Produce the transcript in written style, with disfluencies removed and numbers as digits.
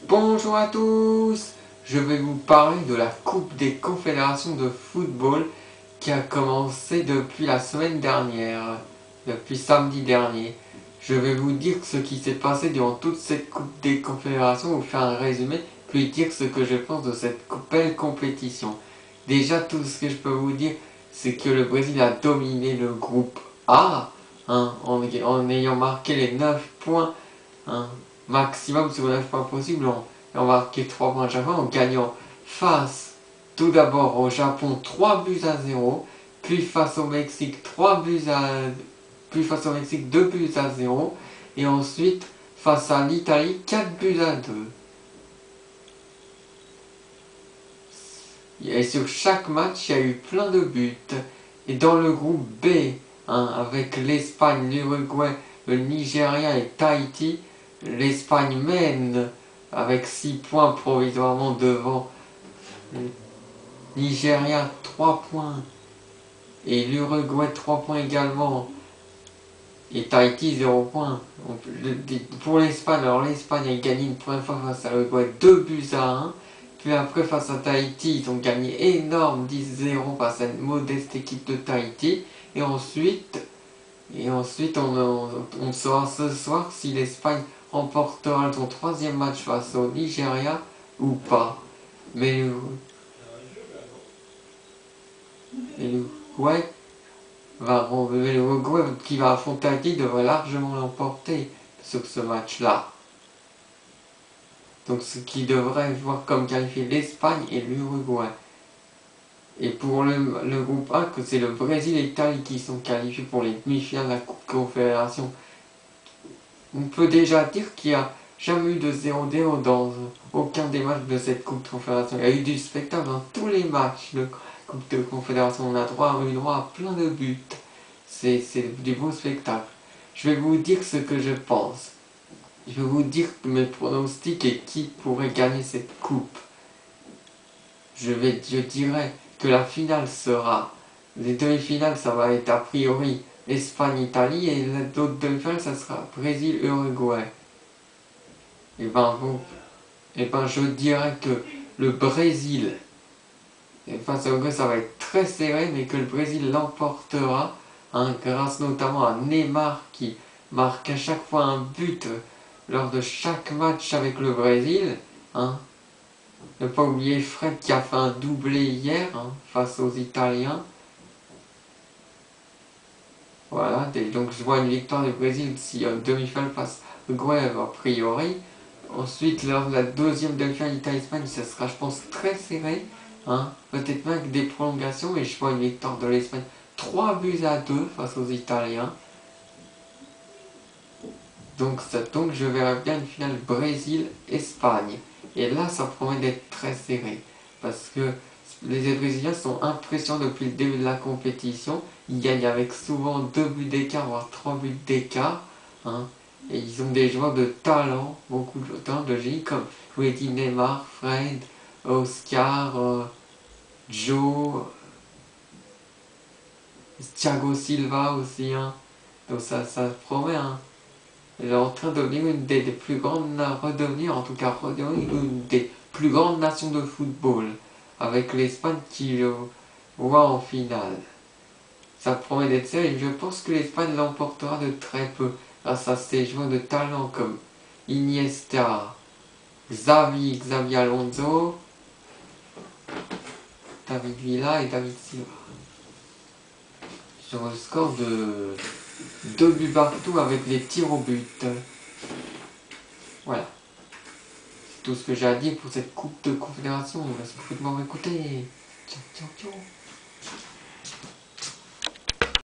Bonjour à tous, je vais vous parler de la Coupe des Confédérations de football qui a commencé depuis la semaine dernière, depuis samedi dernier. Je vais vous dire ce qui s'est passé durant toute cette Coupe des Confédérations, vous faire un résumé, puis dire ce que je pense de cette belle compétition. Déjà, tout ce que je peux vous dire, c'est que le Brésil a dominé le groupe A, en ayant marqué les 9 points. Maximum sur 9 points possibles, on marqué 3 points à chaque fois en gagnant face tout d'abord au Japon 3 buts à 0, puis face au Mexique 2 buts à 0, et ensuite face à l'Italie 4 buts à 2. Et sur chaque match, il y a eu plein de buts. Et dans le groupe B, avec l'Espagne, l'Uruguay, le Nigeria et Tahiti, l'Espagne mène avec 6 points provisoirement devant le Nigeria 3 points et l'Uruguay 3 points également et Tahiti 0 points. Pour l'Espagne, alors l'Espagne a gagné une première fois face à l'Uruguay 2 buts à 1. Puis après face à Tahiti, ils ont gagné énorme 10-0 face à une modeste équipe de Tahiti. Et ensuite on saura ce soir si l'Espagne remportera son troisième match face au Nigeria ou pas. Mais l'Uruguay qui va affronter Haïti devrait largement l'emporter sur ce match-là. Donc ce qui devrait voir comme qualifié l'Espagne et l'Uruguay. Et pour le groupe A, que c'est le Brésil et l'Italie qui sont qualifiés pour les demi-finales de la Coupe Confédération. On peut déjà dire qu'il n'y a jamais eu de 0-0 dans aucun des matchs de cette Coupe de Confédération. Il y a eu du spectacle dans tous les matchs de Coupe de Confédération. On a eu droit à plein de buts. C'est du beau spectacle. Je vais vous dire ce que je pense. Je vais vous dire mes pronostics et qui pourrait gagner cette coupe. Je dirais que la finale sera... Les demi-finales, ça va être a priori Espagne-Italie et l'autre demi-finale, ça sera Brésil-Uruguay. Et je dirais que le Brésil, face à l'Uruguay, ça va être très serré, mais que le Brésil l'emportera, grâce notamment à Neymar qui marque à chaque fois un but lors de chaque match avec le Brésil. Ne pas oublier Fred qui a fait un doublé hier face aux Italiens. Voilà, donc je vois une victoire du Brésil si demi-finale face au Uruguay a priori. Ensuite, lors de la deuxième demi-finale Italie-Espagne, ça sera je pense très serré. Peut-être même avec des prolongations, mais je vois une victoire de l'Espagne 3 buts à 2 face aux Italiens. Donc je verrai bien une finale Brésil-Espagne. Et là, ça promet d'être très serré. Parce que les Brésiliens sont impressionnants depuis le début de la compétition. Ils gagnent avec souvent 2 buts d'écart, voire 3 buts d'écart. Et ils ont des joueurs de talent, beaucoup de talent de génie, comme je vous l'ai dit, Neymar, Fred, Oscar, Joe, Thiago Silva aussi. Donc ça promet. Elle est en train de devenir une des plus grandes, une des plus grandes nations de football, avec l'Espagne qui le voit en finale. Ça promet d'être sérieux. Je pense que l'Espagne l'emportera de très peu, grâce à ses joueurs de talent comme Iniesta, Xavi Alonso, David Villa et David Silva. Sur le score de 2 buts partout avec les tirs au but. Voilà. C'est tout ce que j'ai à dire pour cette Coupe de Confédération. Merci beaucoup de m'avoir écouté. Ciao, ciao, ciao.